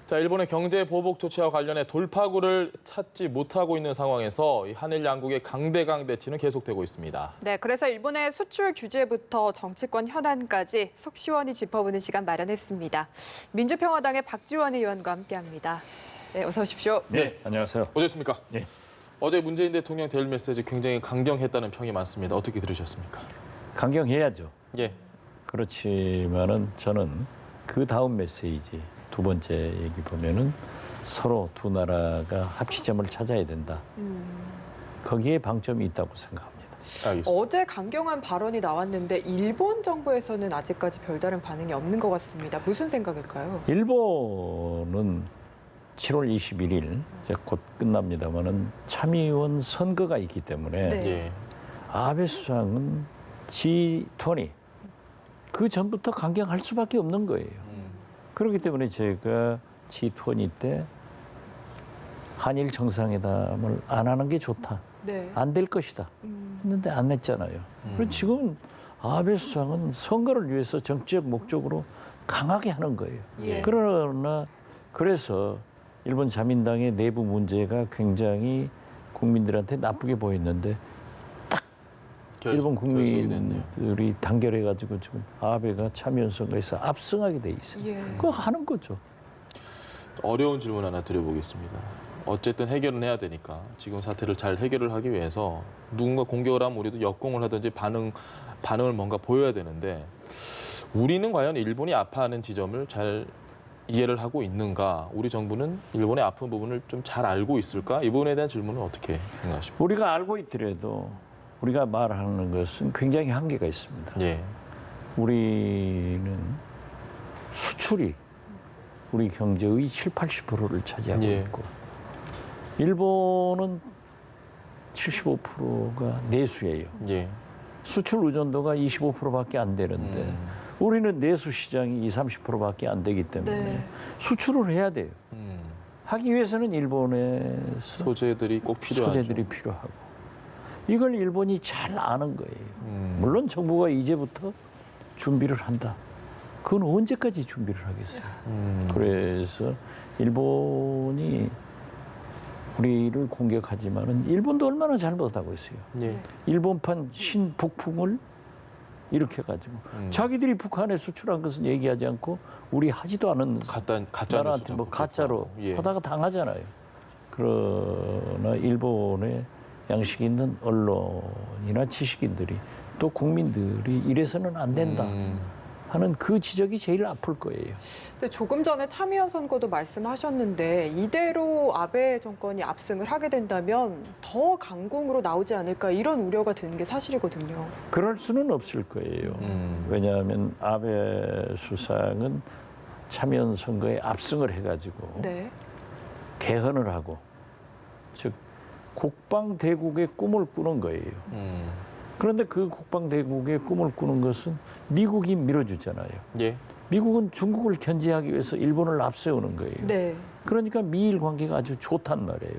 자, 일본의 경제 보복 조치와 관련해 돌파구를 찾지 못하고 있는 상황에서 이 한일 양국의 강대강 대치는 계속되고 있습니다. 네, 그래서 일본의 수출 규제부터 정치권 현안까지 속 시원히 짚어보는 시간 마련했습니다. 민주평화당의 박지원 의원과 함께합니다. 네, 어서 오십시오. 네, 안녕하세요. 어제였습니까? 네. 어제 문재인 대통령 데일 메시지 굉장히 강경했다는 평이 많습니다. 어떻게 들으셨습니까? 강경해야죠. 예. 그렇지만은 저는 그 다음 메시지 두 번째 얘기 보면은 서로 두 나라가 합치점을 찾아야 된다. 거기에 방점이 있다고 생각합니다. 알겠습니다. 어제 강경한 발언이 나왔는데 일본 정부에서는 아직까지 별다른 반응이 없는 것 같습니다. 무슨 생각일까요? 일본은 7월 21일 이제 곧 끝납니다만은 참의원 선거가 있기 때문에 네. 예. 아베 수상은 G20 그 전부터 강경할 수밖에 없는 거예요. 그렇기 때문에 제가 G20 때 한일 정상회담을 안 하는 게 좋다. 네. 안 될 것이다. 했는데 안 했잖아요. 그리고 지금 아베 수상은 선거를 위해서 정치적 목적으로 강하게 하는 거예요. 예. 그러나 그래서 일본 자민당의 내부 문제가 굉장히 국민들한테 나쁘게 보였는데 일본 국민들이 단결해가지고 지금 아베가 참여연 선거에서 압승하게 돼 있어요. 예. 그거 하는 거죠. 어려운 질문 하나 드려보겠습니다. 어쨌든 해결은 해야 되니까 지금 사태를 잘 해결을 하기 위해서 누군가 공격을 하면 우리도 역공을 하든지 반응을 뭔가 보여야 되는데 우리는 과연 일본이 아파하는 지점을 잘 이해를 하고 있는가? 우리 정부는 일본의 아픈 부분을 좀 잘 알고 있을까? 이 부분에 대한 질문은 어떻게 생각하십니까? 우리가 알고 있더라도 우리가 말하는 것은 굉장히 한계가 있습니다. 예. 우리는 수출이 우리 경제의 7, 80%를 차지하고 예. 있고 일본은 75%가 내수예요. 예. 수출 의존도가 25%밖에 안 되는데 우리는 내수 시장이 20, 30%밖에 안 되기 때문에 네. 수출을 해야 돼요. 하기 위해서는 일본에서 소재들이 꼭 필요하죠. 소재들이 필요하고 이걸 일본이 잘 아는 거예요. 물론 정부가 이제부터 준비를 한다. 그건 언제까지 준비를 하겠어요. 그래서 일본이 우리를 공격하지만은 일본도 얼마나 잘못하고 있어요. 예. 일본판 신북풍을 일으켜가지고 자기들이 북한에 수출한 것은 얘기하지 않고 우리 하지도 않은 가짜 나라한테 뭐 가짜로 예. 하다가 당하잖아요. 그러나 일본의 양식 있는 언론이나 지식인들이 또 국민들이 이래서는 안 된다 하는 그 지적이 제일 아플 거예요. 근데 조금 전에 참의원 선거도 말씀하셨는데 이대로 아베 정권이 압승을 하게 된다면 더 강공으로 나오지 않을까 이런 우려가 드는 게 사실이거든요. 그럴 수는 없을 거예요. 왜냐하면 아베 수상은 참여연 선거에 압승을 해가지고 네. 개헌을 하고 즉 국방대국의 꿈을 꾸는 거예요. 그런데 그 국방대국의 꿈을 꾸는 것은 미국이 밀어주잖아요. 예. 미국은 중국을 견제하기 위해서 일본을 앞세우는 거예요. 네. 그러니까 미일 관계가 아주 좋단 말이에요.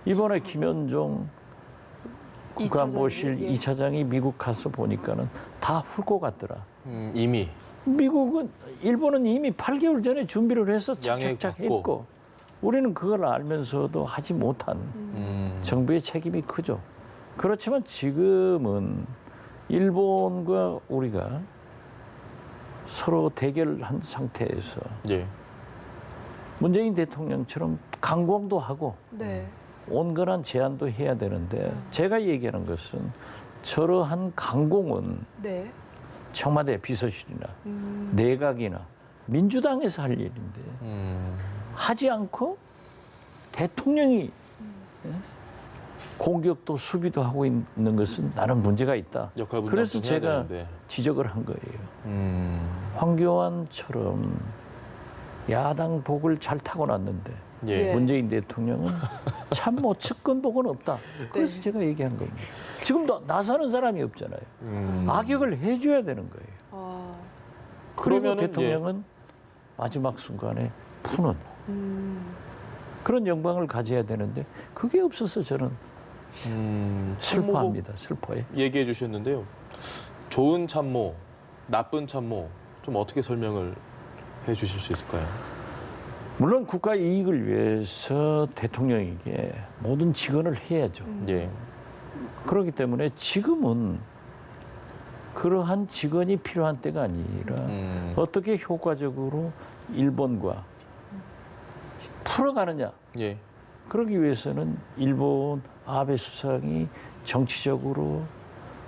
이번에 김현종 국가안보실 예. 2차장이 미국 가서 보니까는 다 훑고 갔더라. 이미 일본은 이미 8개월 전에 준비를 해서 양해 착착착 받고. 했고 우리는 그걸 알면서도 하지 못한 정부의 책임이 크죠. 그렇지만 지금은 일본과 우리가 서로 대결한 상태에서 예. 문재인 대통령처럼 강공도 하고 네. 온건한 제안도 해야 되는데 제가 얘기하는 것은 저러한 강공은 네. 청와대 비서실이나 내각이나 민주당에서 할 일인데 하지 않고 대통령이 공격도 수비도 하고 있는 것은 나는 문제가 있다. 역할 분담 그래서 좀 해야 제가 되는데. 지적을 한 거예요. 황교안처럼 야당 복을 잘 타고났는데 예. 문재인 대통령은 참모 측근복은 없다. 그래서 네. 제가 얘기한 겁니다. 지금도 나서는 사람이 없잖아요. 악역을 해줘야 되는 거예요. 아, 그리고 그러면은, 대통령은 마지막 순간에 푸는 그런 영광을 가져야 되는데 그게 없어서 저는 슬퍼합니다. 슬퍼해. 얘기해 주셨는데요. 좋은 참모, 나쁜 참모 좀 어떻게 설명을 해 주실 수 있을까요? 물론 국가 이익을 위해서 대통령에게 모든 직언을 해야죠. 예. 그렇기 때문에 지금은 그러한 직언이 필요한 때가 아니라 어떻게 효과적으로 일본과 풀어가느냐. 예. 그러기 위해서는 일본 아베 수상이 정치적으로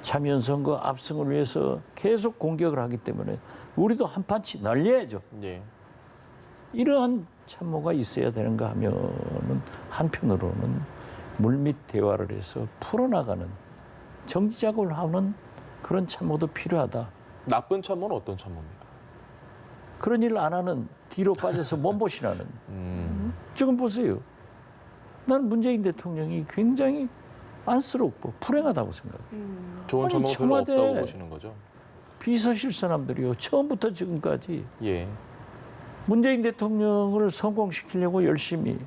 참여연 선거 압승을 위해서 계속 공격을 하기 때문에 우리도 한 판치 날려야죠. 예. 이러한 참모가 있어야 되는가 하면은 한편으로는 물밑 대화를 해서 풀어나가는 정치 작업을 하는 그런 참모도 필요하다. 나쁜 참모는 어떤 참모입니까? 그런 일 안 하는 뒤로 빠져서 몸보신하는. 지금 보세요. 난 문재인 대통령이 굉장히 안쓰럽고 불행하다고 생각해요. 좋은 아니, 참모가 별로 청와대 없다고 보시는 거죠? 비서실 사람들이요. 처음부터 지금까지 예. 문재인 대통령을 성공시키려고 열심히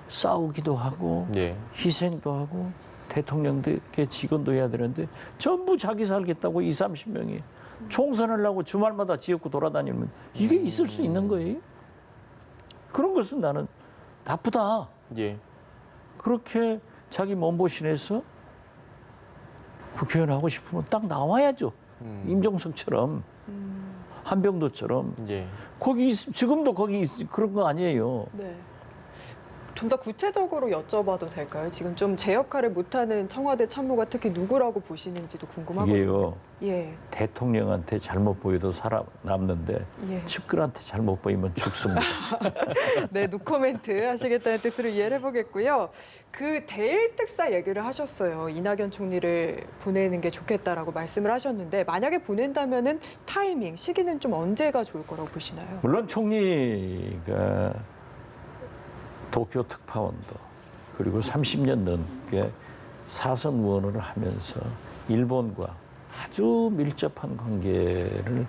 싸우기도 하고 예. 희생도 하고 대통령께 직언도 해야 되는데 전부 자기 살겠다고 20, 30명이 총선하려고 주말마다 지역구 돌아다니면 이게 있을 수 있는 거예요? 그런 것은 나는 나쁘다. 예. 그렇게 자기 몸보신해서 국회의원 하고 싶으면 딱 나와야죠. 임종석처럼 한병도처럼 예. 거기 지금도 거기 그런 거 아니에요. 네. 좀 더 구체적으로 여쭤봐도 될까요? 지금 좀 제 역할을 못하는 청와대 참모가 특히 누구라고 보시는지도 궁금하거든요. 이게요. 예, 대통령한테 잘못 보여도 살아남는데 예. 측근한테 잘못 보이면 죽습니다. 네, 노코멘트 하시겠다는 뜻으로 이해를 해보겠고요. 그 대일 특사 얘기를 하셨어요. 이낙연 총리를 보내는 게 좋겠다라고 말씀을 하셨는데 만약에 보낸다면은 타이밍, 시기는 좀 언제가 좋을 거라고 보시나요? 물론 총리가 도쿄 특파원도 그리고 30년 넘게 사선 의원을 하면서 일본과 아주 밀접한 관계를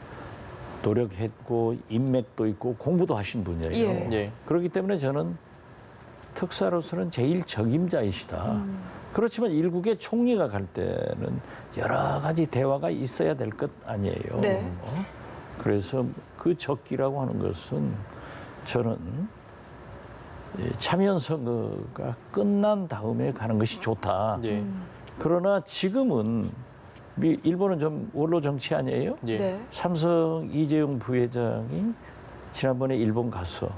노력했고 인맥도 있고 공부도 하신 분이에요. 예. 예. 그렇기 때문에 저는 특사로서는 제일 적임자이시다. 그렇지만 일국의 총리가 갈 때는 여러 가지 대화가 있어야 될 것 아니에요. 네. 그래서 그 적기라고 하는 것은 저는 참여연 선거가 끝난 다음에 가는 것이 좋다. 예. 그러나 지금은 일본은 좀 원로 정치 아니에요? 예. 네. 삼성 이재용 부회장이 지난번에 일본 가서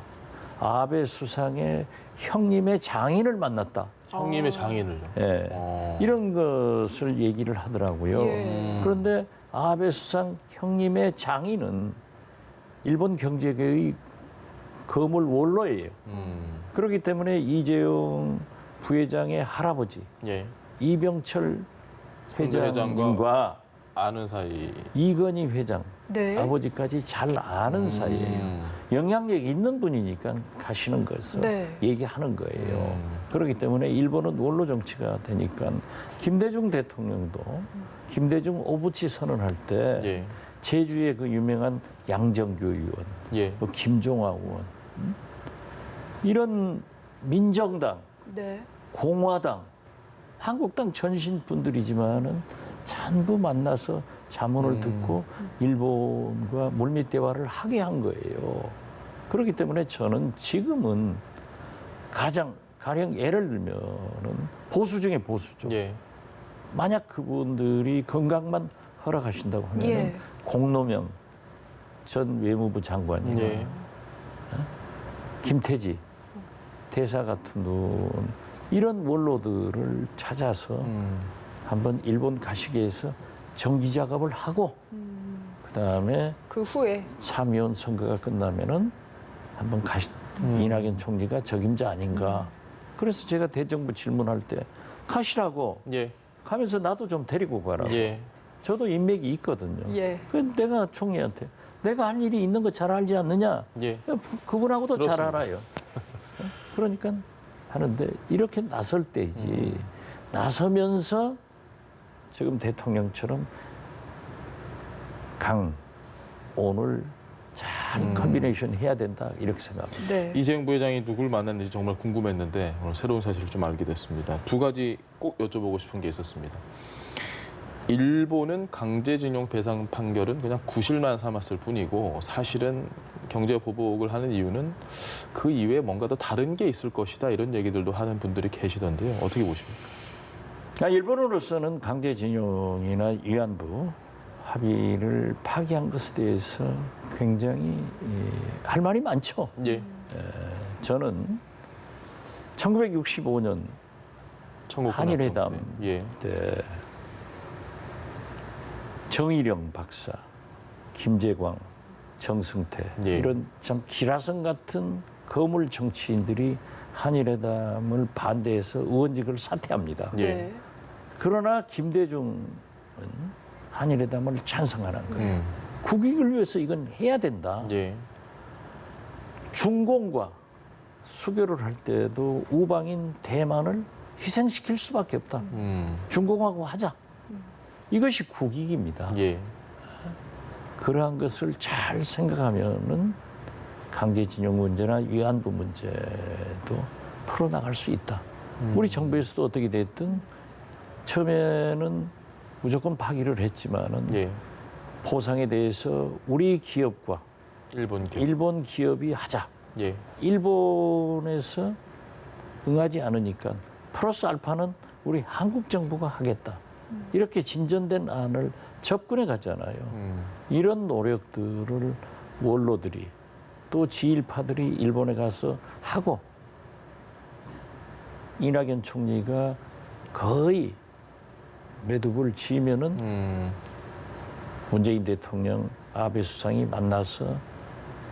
아베 수상의 형님의 장인을 만났다. 형님의 장인을요. 예. 이런 것을 얘기를 하더라고요. 예. 그런데 아베 수상 형님의 장인은 일본 경제계의 거물 원로예요. 그렇기 때문에 이재용 부회장의 할아버지 예. 이병철 승대 회장과 회장님과 아는 사이. 이건희 회장 네. 아버지까지 잘 아는 사이예요. 영향력 있는 분이니까 가시는 것을 네. 얘기하는 거예요. 그렇기 때문에 일본은 원로 정치가 되니까 김대중 대통령도 김대중 오부치 선언할 때 예. 제주의 그 유명한 양정교 의원, 예. 뭐 김종화 의원 이런 민정당, 네. 공화당, 한국당 전신 분들이지만은 전부 만나서 자문을 듣고 일본과 물밑 대화를 하게 한 거예요. 그렇기 때문에 저는 지금은 가령 예를 들면은 보수 중에 보수죠. 예. 만약 그분들이 건강만 허락하신다고 하면 예. 공노명 전 외무부 장관이나 예. 김태지 대사 같은 분 이런 원로들을 찾아서 한번 일본 가시게 해서 정기 작업을 하고 그다음에 그 후에 참여연 선거가 끝나면은 한번 이낙연 총리가 적임자 아닌가. 그래서 제가 대정부 질문할 때 가시라고 예. 가면서 나도 좀 데리고 가라고. 예. 저도 인맥이 있거든요. 예. 그 내가 총리한테 내가 할 일이 있는 거 잘 알지 않느냐? 예. 그분하고도 잘 그렇습니다. 알아요. 그러니까 하는데 이렇게 나설 때이지 나서면서 지금 대통령처럼 오늘 잘 컨비네이션 해야 된다 이렇게 생각합니다. 네. 이재용 부회장이 누굴 만났는지 정말 궁금했는데 오늘 새로운 사실을 좀 알게 됐습니다. 두 가지 꼭 여쭤보고 싶은 게 있었습니다. 일본은 강제징용 배상 판결은 그냥 구실만 삼았을 뿐이고 사실은 경제 보복을 하는 이유는 그 이외에 뭔가 더 다른 게 있을 것이다 이런 얘기들도 하는 분들이 계시던데요. 어떻게 보십니까? 일본으로서는 강제징용이나 위안부 합의를 파기한 것에 대해서 굉장히 할 말이 많죠. 예. 저는 1965년 청구 한일회담 예. 때 정일영 박사, 김재광, 정승태 예. 이런 참 기라성 같은 거물 정치인들이 한일회담을 반대해서 의원직을 사퇴합니다. 예. 네. 그러나 김대중은 한일회담을 찬성하는 거예요. 음. 국익을 위해서 이건 해야 된다. 예. 중공과 수교를 할 때도 우방인 대만을 희생시킬 수밖에 없다. 중공하고 하자. 이것이 국익입니다. 예. 그러한 것을 잘 생각하면은 강제징용 문제나 위안부 문제도 풀어나갈 수 있다. 우리 정부에서도 어떻게 됐든 처음에는 무조건 파기를 했지만은 예. 보상에 대해서 우리 기업과 일본 교. 일본 기업이 하자. 예. 일본에서 응하지 않으니까 플러스 알파는 우리 한국 정부가 하겠다. 이렇게 진전된 안을 접근해 갔잖아요. 이런 노력들을 원로들이 또 지일파들이 일본에 가서 하고 이낙연 총리가 거의 매듭을 지으면은 문재인 대통령, 아베 수상이 만나서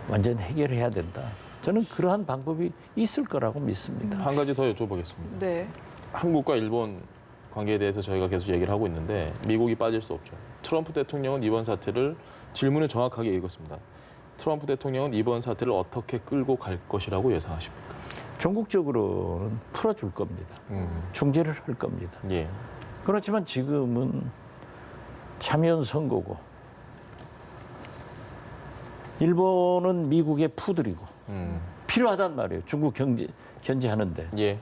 완전 해결해야 된다. 저는 그러한 방법이 있을 거라고 믿습니다. 한 가지 더 여쭤보겠습니다. 네. 한국과 일본 관계에 대해서 저희가 계속 얘기를 하고 있는데 미국이 빠질 수 없죠. 트럼프 대통령은 이번 사태를 질문을 정확하게 읽었습니다. 트럼프 대통령은 이번 사태를 어떻게 끌고 갈 것이라고 예상하십니까? 전국적으로는 풀어줄 겁니다. 중재를 할 겁니다. 예. 그렇지만 지금은 참여연 선거고 일본은 미국의 푸들이고 필요하단 말이에요. 중국 견제하는데. 예.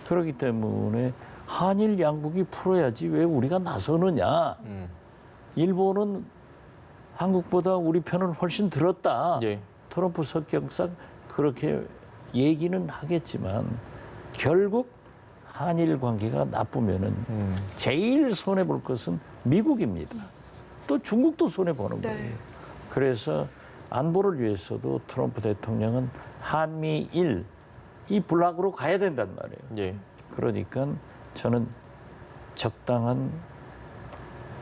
그렇기 때문에 한일 양국이 풀어야지 왜 우리가 나서느냐. 일본은 한국보다 우리 편을 훨씬 들었다. 예. 트럼프 성격상 그렇게 얘기는 하겠지만 결국 한일 관계가 나쁘면은 제일 손해 볼 것은 미국입니다. 또 중국도 손해 보는 네. 거예요. 그래서 안보를 위해서도 트럼프 대통령은 한미일 이 블락으로 가야 된단 말이에요. 예. 그러니까 저는 적당한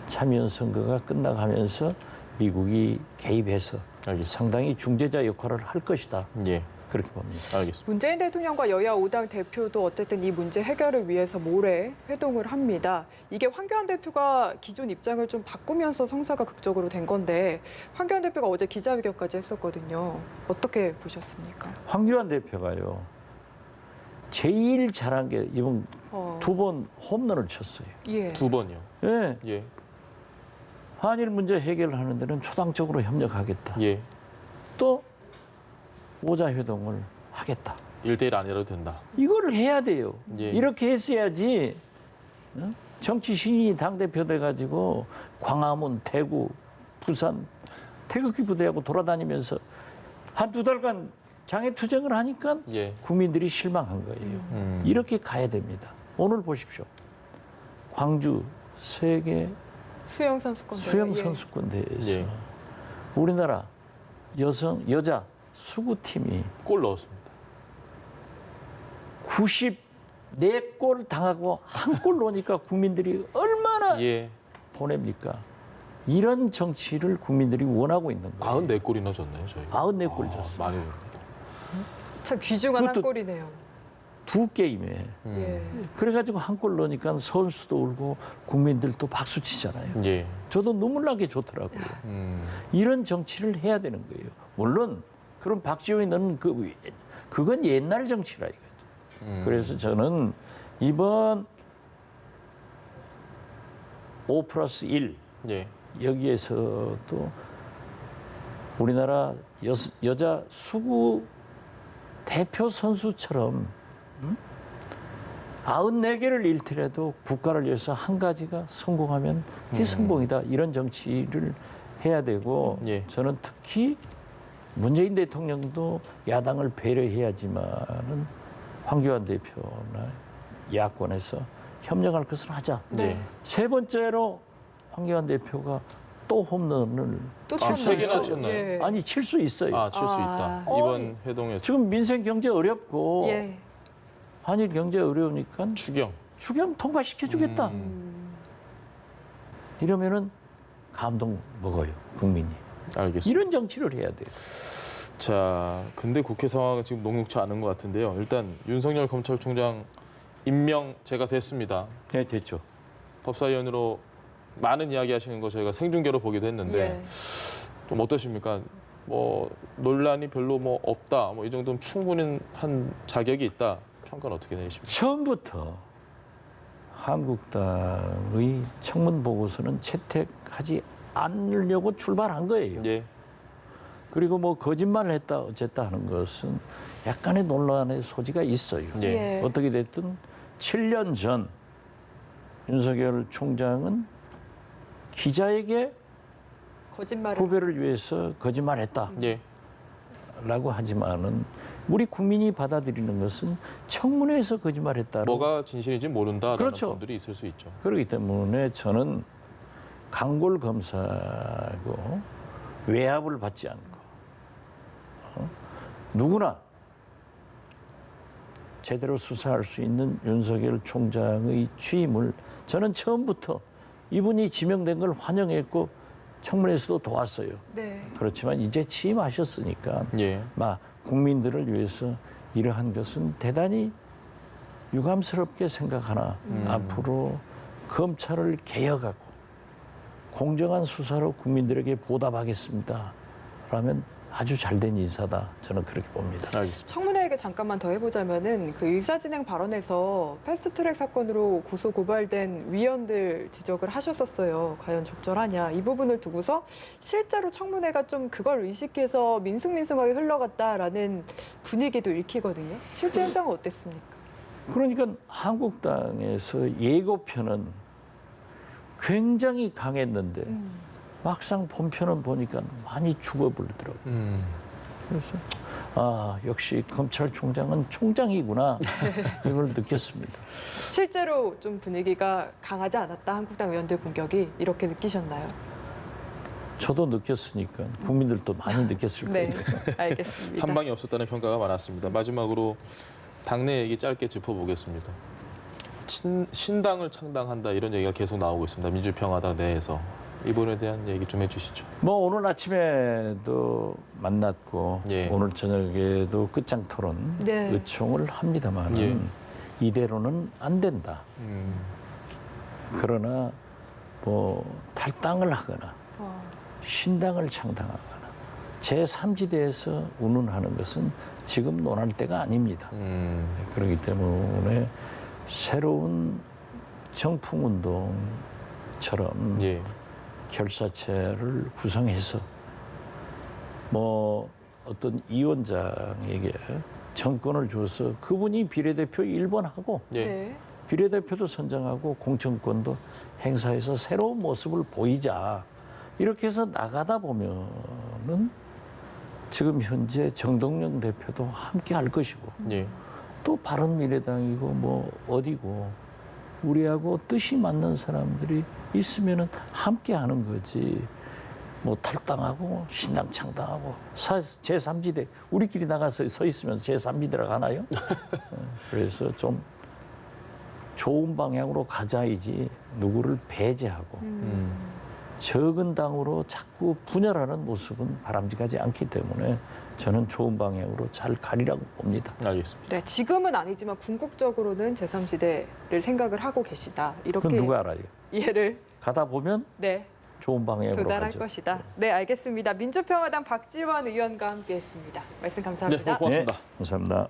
참여연 선거가 끝나가면서 미국이 개입해서 알겠습니다. 상당히 중재자 역할을 할 것이다. 예. 그렇게 봅니다. 알겠습니다. 문재인 대통령과 여야 5당 대표도 어쨌든 이 문제 해결을 위해서 모레 회동을 합니다. 이게 황교안 대표가 기존 입장을 좀 바꾸면서 성사가 극적으로 된 건데 황교안 대표가 어제 기자회견까지 했었거든요. 어떻게 보셨습니까? 황교안 대표가요. 제일 잘한 게 이번 두 번 홈런을 쳤어요. 예. 두 번이요. 예. 예. 한일 문제 해결하는 데는 초당적으로 협력하겠다. 예. 또 오자회동을 하겠다. 1대1 아니라도 된다. 이걸 해야 돼요. 예. 이렇게 했어야지 정치 신인이 당대표 돼가지고 광화문, 대구, 부산 태극기 부대하고 돌아다니면서 한두 달간 장애투쟁을 하니까 예. 국민들이 실망한 거예요. 이렇게 가야 됩니다. 오늘 보십시오. 광주 세계 수영선수권 수영선수권 대회에서 예. 우리나라 여자 수구팀이 골 넣었습니다. 94골 당하고 한 골 넣으니까 국민들이 얼마나 예. 보냅니까? 이런 정치를 국민들이 원하고 있는 거예요. 94골이 넣어줬네요, 저희. 94골 줬어요. 많이 넣었습니다. 참 귀중한 한 그것도- 골이네요. 두 게임에. 예. 그래가지고 한 골 넣으니까 선수도 울고 국민들도 박수 치잖아요. 예. 저도 눈물 나게 좋더라고요. 이런 정치를 해야 되는 거예요. 물론 그럼 박지원이 너는 그건 옛날 정치라 이거죠. 그래서 저는 이번 5+1 예. 여기에서도 우리나라 여자 수구 대표 선수처럼 94개를 잃더라도 국가를 위해서 한 가지가 성공하면 그게 성공이다. 이런 정치를 해야 되고 예. 저는 특히 문재인 대통령도 야당을 배려해야지만은 황교안 대표나 야권에서 협력할 것을 하자. 네. 세 번째로 황교안 대표가 또 홈런을 또 아, 쳤나요? 3개나 쳤나요? 예. 아니 칠 수 있어요. 아, 칠 수 아. 있다. 이번 회동에서 지금 민생 경제 어렵고 예. 한일 경제 어려우니까 추경. 추경 통과시켜 주겠다. 이러면은 감동 먹어요 국민이. 알겠습니다. 이런 정치를 해야 돼요. 자, 근데 국회 상황은 지금 녹록치 않은 것 같은데요. 일단 윤석열 검찰총장 임명 제가 됐습니다. 네, 됐죠. 법사위원으로 많은 이야기 하시는 거 저희가 생중계로 보기도 했는데 예. 좀 어떠십니까? 뭐 논란이 별로 뭐 없다. 뭐 이 정도면 충분히 한 자격이 있다. 평가는 어떻게 내리십니까? 처음부터 한국당의 청문 보고서는 채택하지 않으려고 출발한 거예요. 예. 그리고 뭐 거짓말을 했다 어쨌다 하는 것은 약간의 논란의 소지가 있어요. 예. 어떻게 됐든 7년 전 윤석열 총장은 기자에게 거짓말을 후배를 위해서 거짓말했다라고 예. 하지만은 우리 국민이 받아들이는 것은 청문회에서 거짓말했다고. 뭐가 진실인지 모른다라는 그렇죠. 분들이 있을 수 있죠. 그렇기 때문에 저는 강골 검사고 외압을 받지 않고 누구나 제대로 수사할 수 있는 윤석열 총장의 취임을 저는 처음부터 이분이 지명된 걸 환영했고 청문회에서도 도왔어요. 네. 그렇지만 이제 취임하셨으니까 예. 막 국민들을 위해서 이러한 것은 대단히 유감스럽게 생각하나 앞으로 검찰을 개혁하고 공정한 수사로 국민들에게 보답하겠습니다. 라면 아주 잘된 인사다. 저는 그렇게 봅니다. 알겠습니다. 청문회 얘기 잠깐만 더 해보자면은 그 의사진행 발언에서 패스트트랙 사건으로 고소 고발된 위원들 지적을 하셨었어요. 과연 적절하냐 이 부분을 두고서 실제로 청문회가 좀 그걸 의식해서 민숭민숭하게 흘러갔다라는 분위기도 읽히거든요. 실제 현장은 어땠습니까? 그러니까 한국당에서 예고편은 굉장히 강했는데 막상 본편은 보니까 많이 죽어버리더라고요. 그래서 아 역시 검찰총장은 총장이구나 이걸 느꼈습니다. 실제로 좀 분위기가 강하지 않았다. 한국당 의원들 공격이 이렇게 느끼셨나요? 저도 느꼈으니까 국민들도 많이 느꼈을 네, 거예요. 알겠습니다. 한 방이 없었다는 평가가 많았습니다. 마지막으로 당내 얘기 짧게 짚어보겠습니다. 신당을 창당한다 이런 얘기가 계속 나오고 있습니다. 민주평화당 내에서. 이 부분에 대한 얘기 좀 해주시죠. 뭐 오늘 아침에도 만났고 예. 오늘 저녁에도 끝장 토론 네. 요청을 합니다만 예. 이대로는 안 된다. 그러나 뭐 탈당을 하거나 신당을 창당하거나 제3지대에서 운운하는 것은 지금 논할 때가 아닙니다. 그렇기 때문에 새로운 정풍운동처럼 예. 결사체를 구성해서 뭐 어떤 위원장에게 정권을 줘서 그분이 비례대표 1번 하고 예. 네. 비례대표도 선정하고 공천권도 행사해서 새로운 모습을 보이자. 이렇게 해서 나가다 보면은 지금 현재 정동영 대표도 함께 할 것이고 예. 또 바른미래당이고 뭐 어디고 우리하고 뜻이 맞는 사람들이 있으면은 함께 하는 거지. 뭐 탈당하고 신당 창당하고 제3지대 우리끼리 나가서 서 있으면 제3지대라고 하나요? 그래서 좀 좋은 방향으로 가자이지 누구를 배제하고 적은 당으로 자꾸 분열하는 모습은 바람직하지 않기 때문에 저는 좋은 방향으로 잘 가리라고 봅니다. 알겠습니다. 네, 지금은 아니지만 궁극적으로는 제3지대를 생각을 하고 계시다. 이렇게 그건 누가 알아요? 이해를 가다 보면 네, 좋은 방향으로 도달할 가죠. 것이다. 네, 알겠습니다. 민주평화당 박지원 의원과 함께했습니다. 말씀 네, 감사합니다. 고맙습니다. 네, 감사합니다.